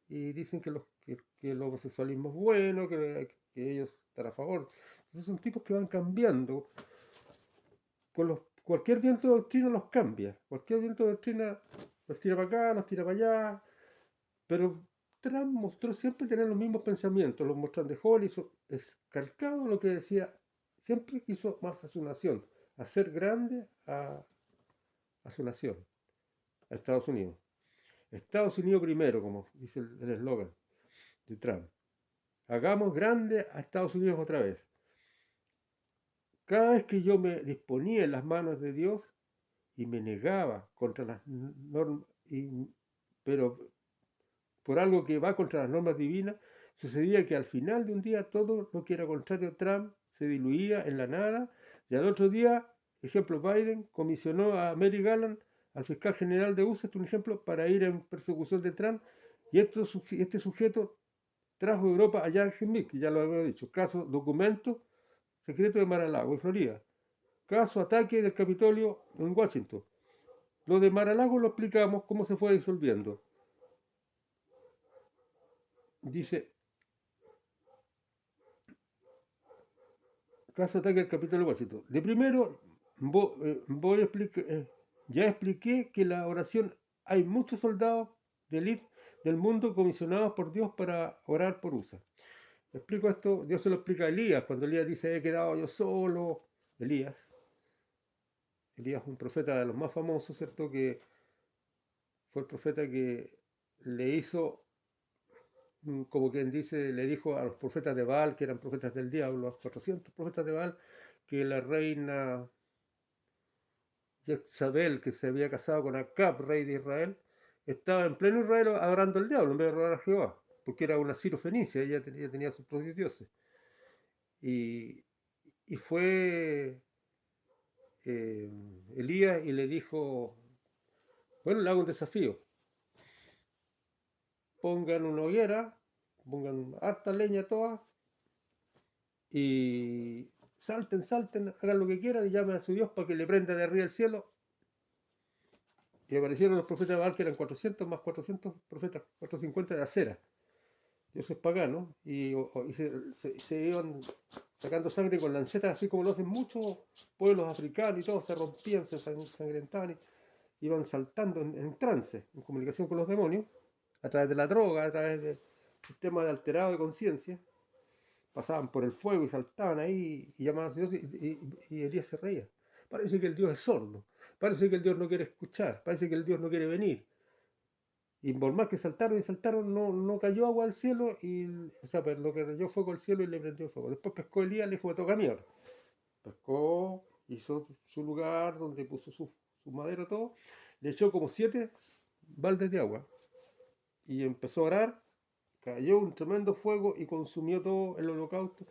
A: y dicen que el homosexualismo es bueno, que ellos están a favor? Esos son tipos que van cambiando. Cualquier viento de doctrina los cambia. Cualquier viento de doctrina los tira para acá, los tira para allá. Pero Trump mostró siempre tener los mismos pensamientos. Los mostró de joven, hizo escalcado lo que decía. Siempre quiso más a su nación, hacer grande a su nación, a Estados Unidos. Estados Unidos primero, como dice el eslogan de Trump. Hagamos grande a Estados Unidos otra vez. Cada vez que yo me disponía en las manos de Dios y me negaba contra las normas, pero por algo que va contra las normas divinas, sucedía que al final de un día todo lo que era contrario a Trump se diluía en la nada, y al otro día, ejemplo, Biden comisionó a Merrick Garland, al fiscal general de USA, un ejemplo, para ir en persecución de Trump, y este sujeto trajo de Europa a Jan Smith, que ya lo había dicho, caso documento secreto de Mar-a-Lago, en Florida, caso ataque del Capitolio en Washington. Lo de Mar-a-Lago lo explicamos cómo se fue disolviendo. Dice, caso ataque del Capitolio de Washington. De primero, voy a explicar, ya expliqué que la oración, hay muchos soldados de élite del mundo comisionados por Dios para orar por USA. Explico esto, Dios se lo explica a Elías, cuando Elías dice, he quedado yo solo. Elías, un profeta de los más famosos, ¿cierto? Que fue el profeta que le hizo, como quien dice, le dijo a los profetas de Baal, que eran profetas del diablo, a los 400 profetas de Baal, que la reina Jezabel, que se había casado con Acab, rey de Israel, estaba en pleno Israel adorando al diablo en vez de adorar a Jehová, porque era una Ciro-Fenicia, ella tenía sus propios dioses. Y, y fue Elías y le dijo, bueno, le hago un desafío, pongan una hoguera, pongan harta leña toda, y salten, hagan lo que quieran y llamen a su Dios para que le prenda de arriba el cielo. Y aparecieron los profetas de Baal, que eran 400 más 400 profetas, 450 de acera, dioses paganos, y se iban sacando sangre con lancetas, así como lo hacen muchos pueblos africanos, y todos se rompían, se ensangrentaban, y iban saltando en trance, en comunicación con los demonios, a través de la droga, a través del sistema de alterado de conciencia. Pasaban por el fuego y saltaban ahí y llamaban a Dios, y Elías se reía. Parece que el Dios es sordo, parece que el Dios no quiere escuchar, parece que el Dios no quiere venir. Y por más que saltaron y saltaron, no cayó agua al cielo, pero lo que cayó fuego al cielo y le prendió fuego. Después pescó Elías, le dijo, me toca a mí ahora. Pescó, hizo su lugar donde puso su madera, todo, le echó como 7 baldes de agua y empezó a orar. Cayó un tremendo fuego y consumió todo el holocausto.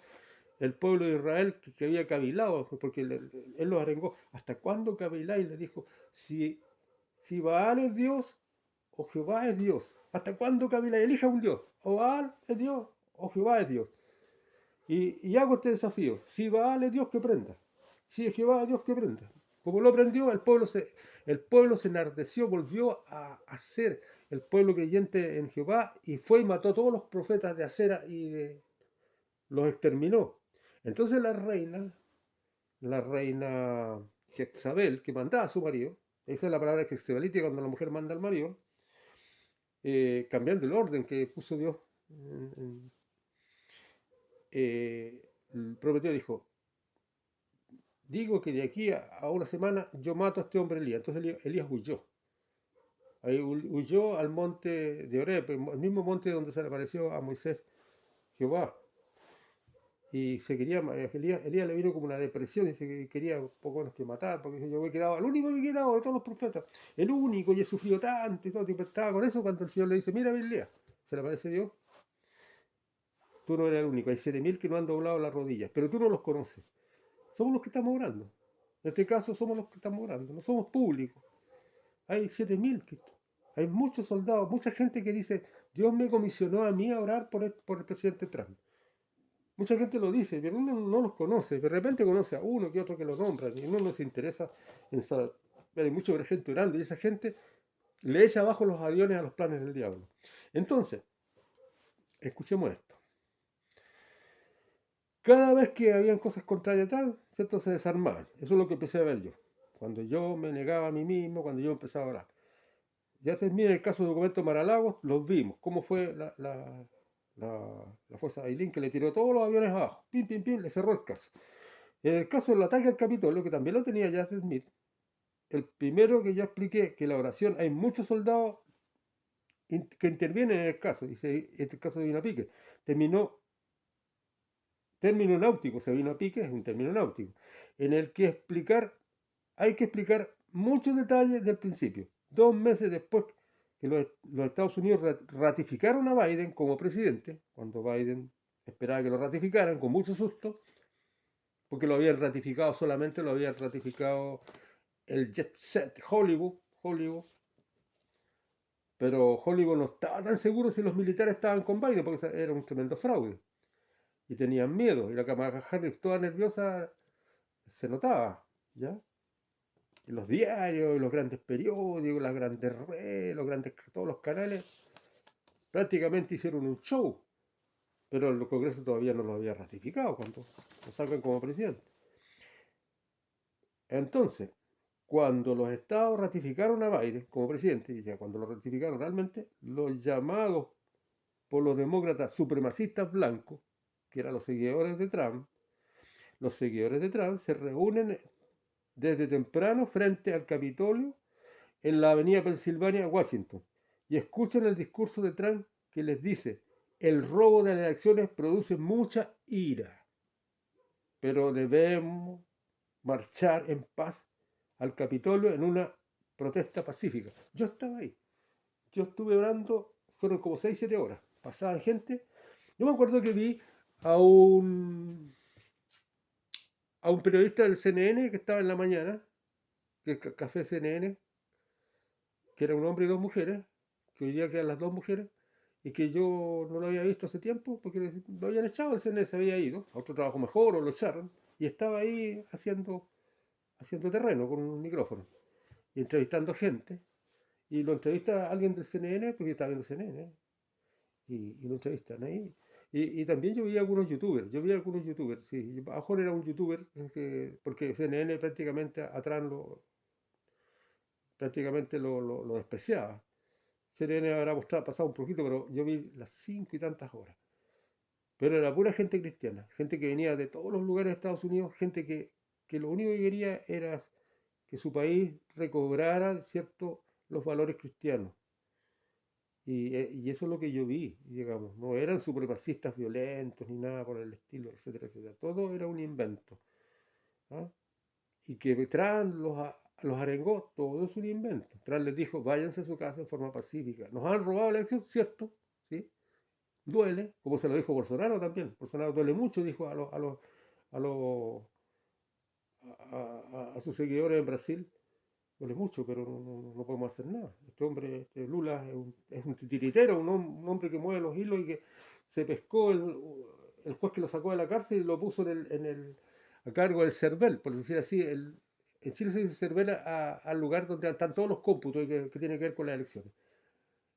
A: El pueblo de Israel que había cavilado, porque él los arengó. ¿Hasta cuándo caviláis? Le dijo, si Baal es Dios o Jehová es Dios. ¿Hasta cuándo caviláis? Elija un Dios. O Baal es Dios o Jehová es Dios. Y hago este desafío. Si Baal es Dios, que prenda. Si es Jehová es Dios, que prenda. Como lo prendió, el pueblo se enardeció, volvió a ser el pueblo creyente en Jehová y fue y mató a todos los profetas de Acera y los exterminó. Entonces la reina Jezabel, que mandaba a su marido, esa es la palabra jezabelita cuando la mujer manda al marido, cambiando el orden que puso Dios, el prometió, dijo, digo que de aquí a una semana yo mato a este hombre Elías. Entonces Elías huyó. Ahí huyó al monte de Oreb, el mismo monte donde se le apareció a Moisés Jehová. Y Elías le vino como una depresión, dice que quería poco menos que matar, porque yo he quedado, el único que he quedado de todos los profetas, el único, y he sufrido tanto y todo, y estaba con eso cuando el Señor le dice, mira Elías, se le aparece Dios, tú no eres el único, hay 7000 que no han doblado las rodillas, pero tú no los conoces. Somos los que estamos orando. En este caso somos los que estamos orando, no somos públicos. Hay 7000, hay muchos soldados, mucha gente que dice, Dios me comisionó a mí a orar por el presidente Trump. Mucha gente lo dice, pero uno no los conoce. De repente conoce a uno que otro que lo nombran y uno no se interesa en saber. Hay mucha gente orando y esa gente le echa abajo los aviones a los planes del diablo. Entonces, escuchemos esto. Cada vez que habían cosas contrarias a tal, ¿cierto? Se desarmaban. Eso es lo que empecé a ver yo. Cuando yo me negaba a mí mismo, cuando yo empezaba a orar. Ya se mira el caso de documento Maralagos, los vimos. Cómo fue la fuerza de Ailín que le tiró todos los aviones abajo. Pim, pim, pim, le cerró el caso. En el caso del ataque al Capitolio, que también lo tenía Joseph Smith, el primero que ya expliqué, que la oración, hay muchos soldados que intervienen en el caso, dice este caso de vino a pique, término náutico, se vino a pique, es un término náutico, en el que hay que explicar muchos detalles del principio. 2 meses después que los Estados Unidos ratificaron a Biden como presidente, cuando Biden esperaba que lo ratificaran con mucho susto, porque lo habían ratificado, solamente lo habían ratificado el Jet Set Hollywood, pero Hollywood no estaba tan seguro si los militares estaban con Biden, porque era un tremendo fraude, y tenían miedo, y la Kamala Harris toda nerviosa se notaba, ¿ya? Y los diarios, y los grandes periódicos, las grandes redes, todos los canales, prácticamente hicieron un show, pero el Congreso todavía no lo había ratificado cuando lo sacan como presidente. Entonces, cuando los estados ratificaron a Biden como presidente, y ya cuando lo ratificaron realmente, los llamados por los demócratas supremacistas blancos, que eran los seguidores de Trump, se reúnen desde temprano frente al Capitolio en la avenida Pensilvania, Washington, y escuchan el discurso de Trump que les dice: el robo de las elecciones produce mucha ira, pero debemos marchar en paz al Capitolio en una protesta pacífica. Yo estaba ahí, yo estuve orando, fueron como 6-7 horas, pasaba gente. Yo me acuerdo que vi a un, a un periodista del CNN que estaba en la mañana, que es Café CNN, que era un hombre y dos mujeres, que hoy día quedan las dos mujeres, y que yo no lo había visto hace tiempo porque lo habían echado, el CNE se había ido a otro trabajo mejor o lo echaron, y estaba ahí haciendo terreno con un micrófono y entrevistando gente. Y lo entrevista a alguien del CNN, porque yo estaba viendo CNN, y lo entrevistan ahí. Y también yo vi algunos youtubers, sí. Bajón era un youtuber, porque CNN prácticamente lo despreciaba. CNN habrá pasado un poquito, pero yo vi las 5 y tantas horas. Pero era pura gente cristiana, gente que venía de todos los lugares de Estados Unidos, gente que lo único que quería era que su país recobrara, ¿cierto?, los valores cristianos. Y eso es lo que yo vi, digamos. No eran supremacistas violentos ni nada por el estilo, etcétera, etcétera. Todo era un invento. ¿Ah? Y que Trump los arengó, todo es un invento. Trump les dijo: váyanse a su casa en forma pacífica. Nos han robado la elección, ¿cierto? ¿Sí? Duele, como se lo dijo Bolsonaro también. Bolsonaro duele mucho, dijo a sus seguidores en Brasil. Duele mucho, pero no podemos hacer nada. Este hombre, Lula, es un titiritero, un hombre que mueve los hilos y que se pescó el juez que lo sacó de la cárcel y lo puso a cargo del CERVEL, por decir así. En Chile se dice CERVEL al lugar donde están todos los cómputos que tienen que ver con las elecciones.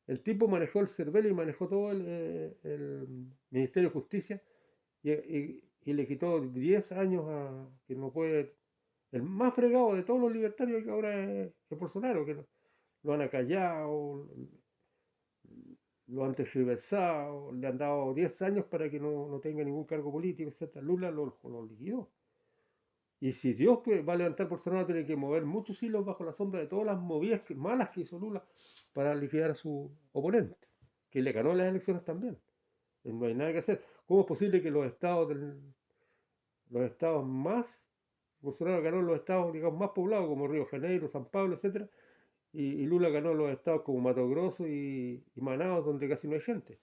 A: El tipo manejó el CERVEL y manejó todo el Ministerio de Justicia y le quitó 10 años a que no puede. El más fregado de todos los libertarios que ahora es Bolsonaro, que lo han acallado, lo han tergiversado, le han dado 10 años para que no tenga ningún cargo político, etc. Lula lo liquidó. Y si Dios va a levantar Bolsonaro, tiene que mover muchos hilos bajo la sombra de todas las movidas malas que hizo Lula para liquidar a su oponente, que le ganó las elecciones también. No hay nada que hacer. ¿Cómo es posible que los estados más, Bolsonaro ganó los estados, digamos, más poblados, como Río de Janeiro, San Pablo, etcétera, y Lula ganó los estados como Mato Grosso y Manaus, donde casi no hay gente?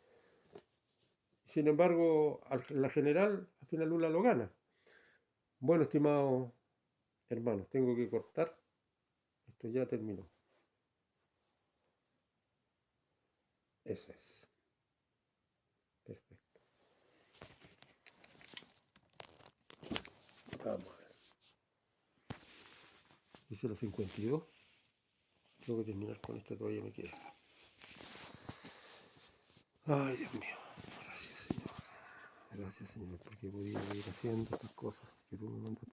A: Sin embargo, en la general, al final Lula lo gana. Bueno, estimados hermanos, tengo que cortar. Esto ya terminó. Eso es. Perfecto. Vamos a ver. Hice los 52. Tengo que terminar con esto, todavía me queda. Ay, Dios mío. Gracias, Señor. Gracias, Señor, porque he podido ir haciendo estas cosas que tú me mandaste.